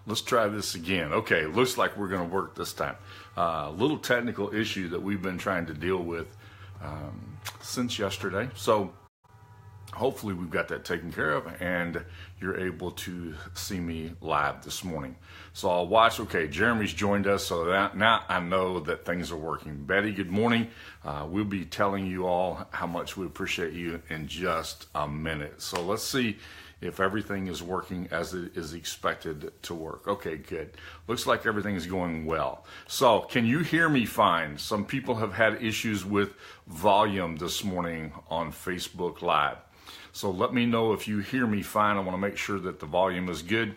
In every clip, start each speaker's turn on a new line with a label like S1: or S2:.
S1: Let's try this again. Okay, looks like we're going to work this time. A little technical issue that we've been trying to deal with since yesterday. So hopefully we've got that taken care of and you're able to see me live this morning. So I'll watch. Okay, Jeremy's joined us, so now I know that things are working. Betty, good morning. We'll be telling you all how much we appreciate you in just a minute. So let's see if everything is working as it is expected to work. Okay, good. Looks like everything is going well. So can you hear me fine? Some people have had issues with volume this morning on Facebook Live. So let me know if you hear me fine. I want to make sure that the volume is good.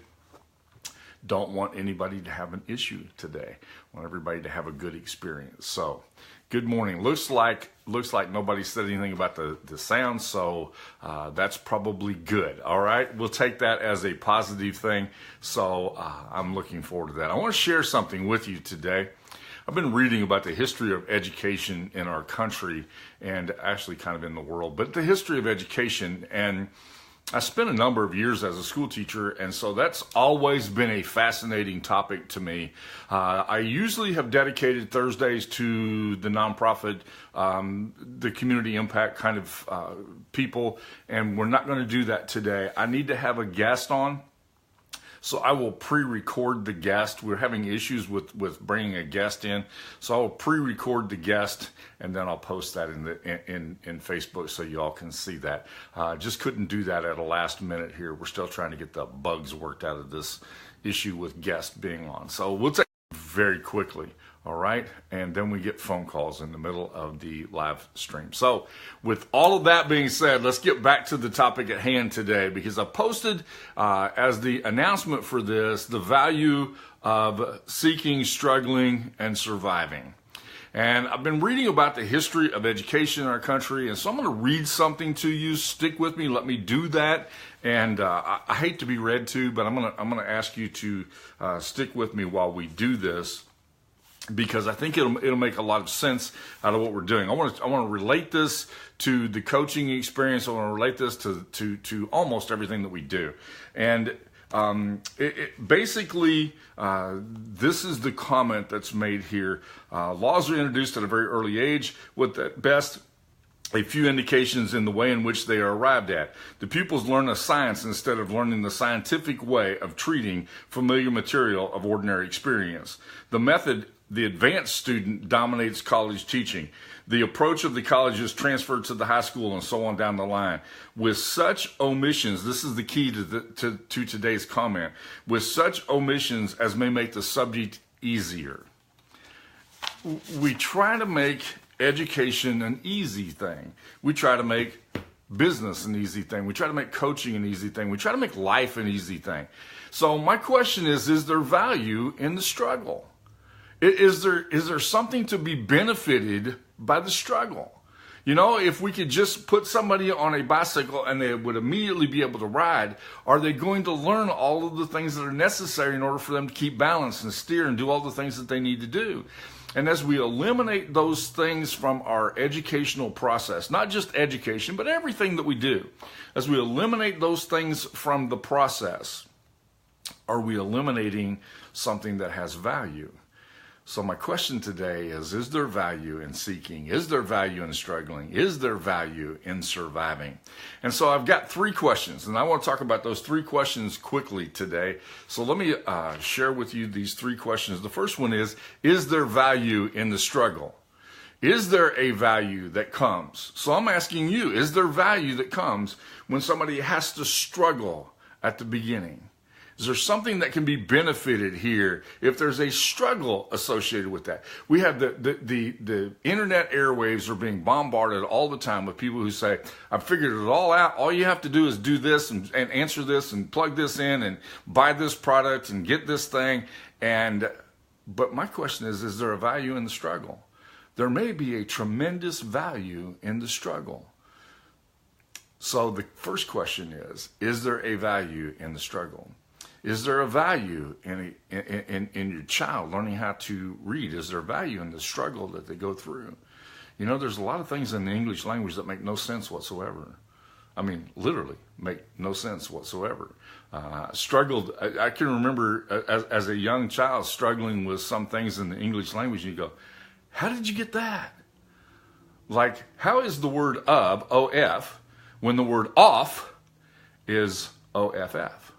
S1: Don't want anybody to have an issue today. I want everybody to have a good experience. So good morning. Looks like nobody said anything about the sound, so that's probably good. All right, we'll take that as a positive thing. So I'm looking forward to that. I want to share something with you today. I've been reading about the history of education in our country and actually kind of in the world, but the history of education. And I spent a number of years as a school teacher, and so that's always been a fascinating topic to me. I usually have dedicated Thursdays to the nonprofit, the community impact kind of people, and we're not going to do that today. I need to have a guest on. So I will pre-record the guest. We're having issues with bringing a guest in. So I will pre-record the guest and then I'll post that in Facebook so you all can see that. Just couldn't do that at a last minute here. We're still trying to get the bugs worked out of this issue with guests being on. So we'll take it very quickly. All right, and then we get phone calls in the middle of the live stream. So with all of that being said, let's get back to the topic at hand today, because I posted as the announcement for this, the value of seeking, struggling, and surviving. And I've been reading about the history of education in our country, and so I'm going to read something to you. Stick with me. Let me do that. And I hate to be read to, but I'm going to ask you to stick with me while we do this, because I think it'll make a lot of sense out of what we're doing. I want to relate this to the coaching experience. I want to relate this to almost everything that we do. And basically, this is the comment that's made here. Laws are introduced at a very early age with at best a few indications in the way in which they are arrived at. The pupils learn a science instead of learning the scientific way of treating familiar material of ordinary experience. The method, the advanced student, dominates college teaching. The approach of the college is transferred to the high school and so on down the line. With such omissions, this is the key to today's comment, with such omissions as may make the subject easier. We try to make education an easy thing. We try to make business an easy thing. We try to make coaching an easy thing. We try to make life an easy thing. So my question is there value in the struggle? Is there something to be benefited by the struggle? You know, if we could just put somebody on a bicycle and they would immediately be able to ride, are they going to learn all of the things that are necessary in order for them to keep balance and steer and do all the things that they need to do? And as we eliminate those things from our educational process, not just education, but everything that we do, as we eliminate those things from the process, are we eliminating something that has value? So my question today is there value in seeking? Is there value in struggling? Is there value in surviving? And so I've got 3 questions, and I want to talk about those 3 questions quickly today. So let me share with you these 3 questions. The first one is there value in the struggle? Is there a value that comes? So I'm asking you, is there value that comes when somebody has to struggle at the beginning? Is there something that can be benefited here if there's a struggle associated with that? We have the internet airwaves are being bombarded all the time with people who say, I've figured it all out. All you have to do is do this and answer this and plug this in and buy this product and get this thing. But my question is there a value in the struggle? There may be a tremendous value in the struggle. So the first question is there a value in the struggle? Is there a value in your child learning how to read? Is there value in the struggle that they go through? You know, there's a lot of things in the English language that make no sense whatsoever. I mean, literally make no sense whatsoever. Struggled. I can remember as a young child struggling with some things in the English language. And you go, how did you get that? Like, how is the word of, O-F, when the word off is O-F-F?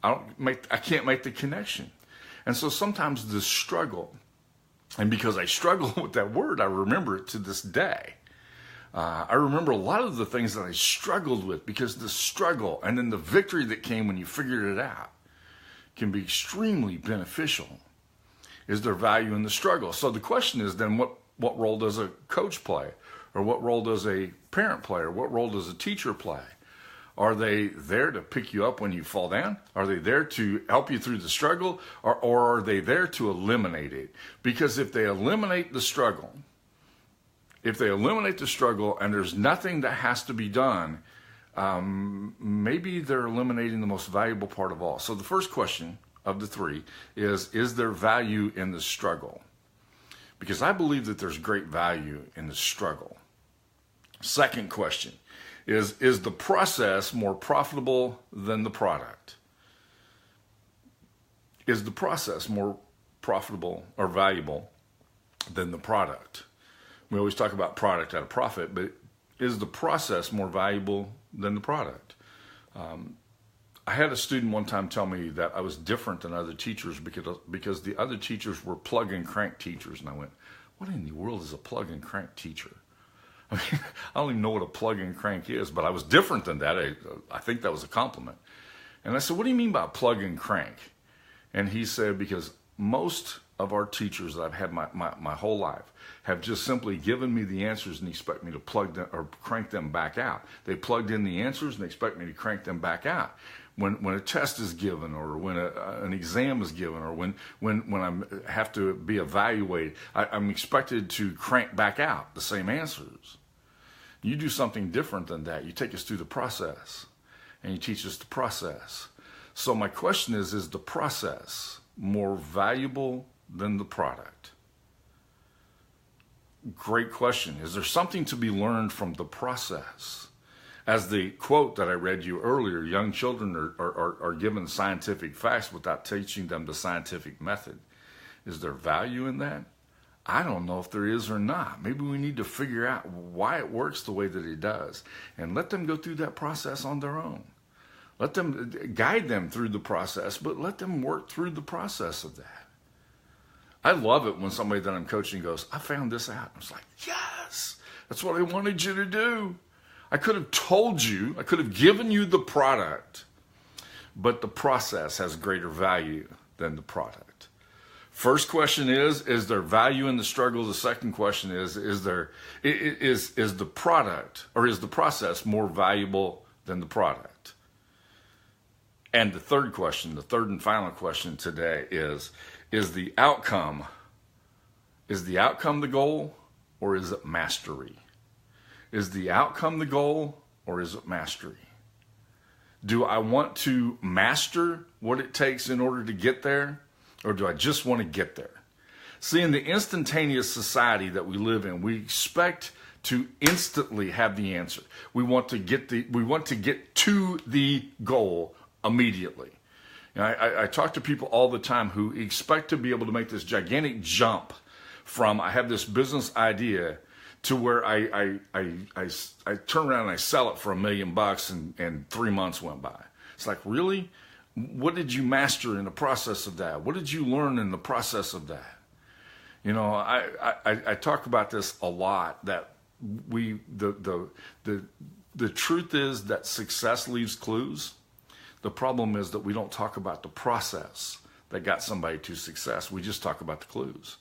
S1: I can't make the connection. And so sometimes the struggle, and because I struggle with that word, I remember it to this day. I remember a lot of the things that I struggled with because the struggle and then the victory that came when you figured it out can be extremely beneficial. Is there value in the struggle? So the question is then what role does a coach play? Or what role does a parent play? Or what role does a teacher play? Are they there to pick you up when you fall down? Are they there to help you through the struggle? Or are they there to eliminate it? Because if they eliminate the struggle, and there's nothing that has to be done, maybe they're eliminating the most valuable part of all. So the first question of the three is there value in the struggle? Because I believe that there's great value in the struggle. Second question is the process more profitable than the product? Is the process more profitable or valuable than the product? We always talk about product at a profit, but is the process more valuable than the product? I had a student one time tell me that I was different than other teachers because the other teachers were plug and crank teachers. And I went, what in the world is a plug and crank teacher? I mean, I don't even know what a plug and crank is, but I was different than that. I think that was a compliment. And I said, what do you mean by plug and crank? And he said, because most of our teachers that I've had my whole life have just simply given me the answers and expect me to plug them or crank them back out. They plugged in the answers and they expect me to crank them back out. When a test is given, or when an exam is given, or when I have to be evaluated, I'm expected to crank back out the same answers. You do something different than that. You take us through the process, and you teach us the process. So my question is the process more valuable than the product? Great question. Is there something to be learned from the process? As the quote that I read you earlier, young children are given scientific facts without teaching them the scientific method. Is there value in that? I don't know if there is or not. Maybe we need to figure out why it works the way that it does and let them go through that process on their own. Let them guide them through the process, but let them work through the process of that. I love it when somebody that I'm coaching goes, I found this out. I was like, yes, that's what I wanted you to do. I could have told you, I could have given you the product, but the process has greater value than the product. First question is there value in the struggle? The second question is the product or is the process more valuable than the product? And the third question, the third and final question today is the outcome the goal or is it mastery? Is the outcome the goal or is it mastery? Do I want to master what it takes in order to get there, or do I just want to get there? See, in the instantaneous society that we live in, we expect to instantly have the answer. We want to get to the goal immediately. You know, I talk to people all the time who expect to be able to make this gigantic jump from I have this business idea to where I turn around and I sell it for $1 million and 3 months went by. It's like, really? What did you master in the process of that? What did you learn in the process of that? You know, I talk about this a lot, that the truth is that success leaves clues. The problem is that we don't talk about the process that got somebody to success. We just talk about the clues.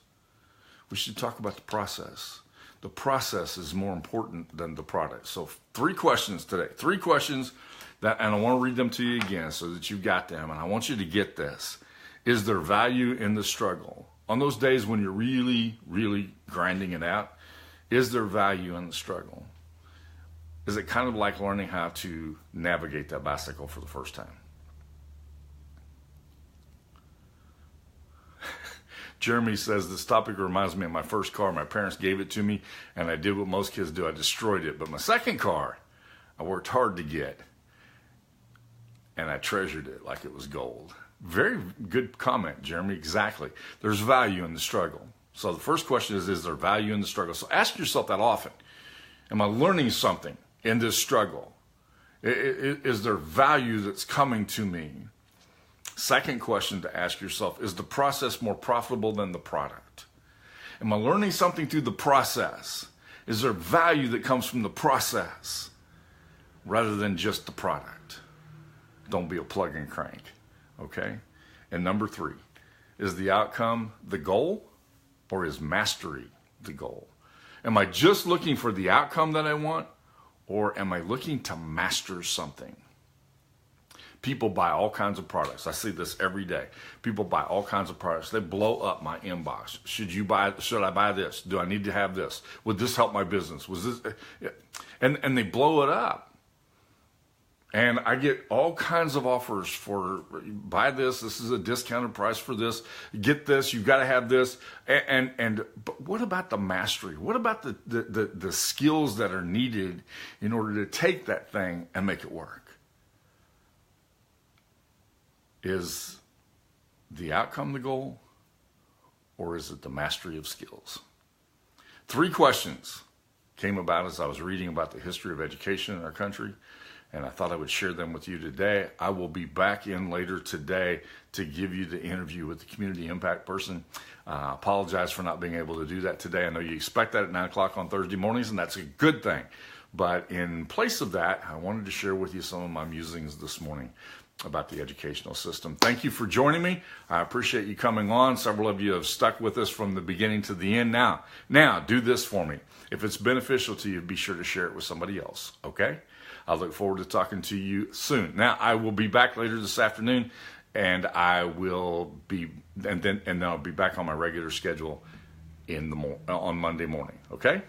S1: We should talk about the process. The process is more important than the product. So 3 questions today. 3 questions and I want to read them to you again so that you've got them. And I want you to get this. Is there value in the struggle? On those days when you're really, really grinding it out, is there value in the struggle? Is it kind of like learning how to navigate that bicycle for the first time? Jeremy says, this topic reminds me of my first car. My parents gave it to me, and I did what most kids do. I destroyed it. But my second car, I worked hard to get, and I treasured it like it was gold. Very good comment, Jeremy. Exactly. There's value in the struggle. So the first question is there value in the struggle? So ask yourself that often. Am I learning something in this struggle? Is there value that's coming to me? Second question to ask yourself, is the process more profitable than the product? Am I learning something through the process? Is there value that comes from the process rather than just the product? Don't be a plug and crank, okay? And number 3, is the outcome the goal, or is mastery the goal? Am I just looking for the outcome that I want, or am I looking to master something? People buy all kinds of products. I see this every day. People buy all kinds of products. They blow up my inbox. Should I buy this? Do I need to have this? Would this help my business? Was this? And they blow it up. And I get all kinds of offers for buy this. This is a discounted price for this. Get this. You've got to have this. But what about the mastery? What about the skills that are needed in order to take that thing and make it work? Is the outcome the goal, or is it the mastery of skills? 3 questions came about as I was reading about the history of education in our country, and I thought I would share them with you today. I will be back in later today to give you the interview with the community impact person. Apologize for not being able to do that today. I know you expect that at 9 o'clock on Thursday mornings, and that's a good thing. But in place of that, I wanted to share with you some of my musings this morning about the educational system. Thank you for joining me. I appreciate you coming on. Several of you have stuck with us from the beginning to the end. Now, do this for me. If it's beneficial to you, be sure to share it with somebody else, okay? I look forward to talking to you soon. Now, I will be back later this afternoon, and then I'll be back on my regular schedule on Monday morning, okay?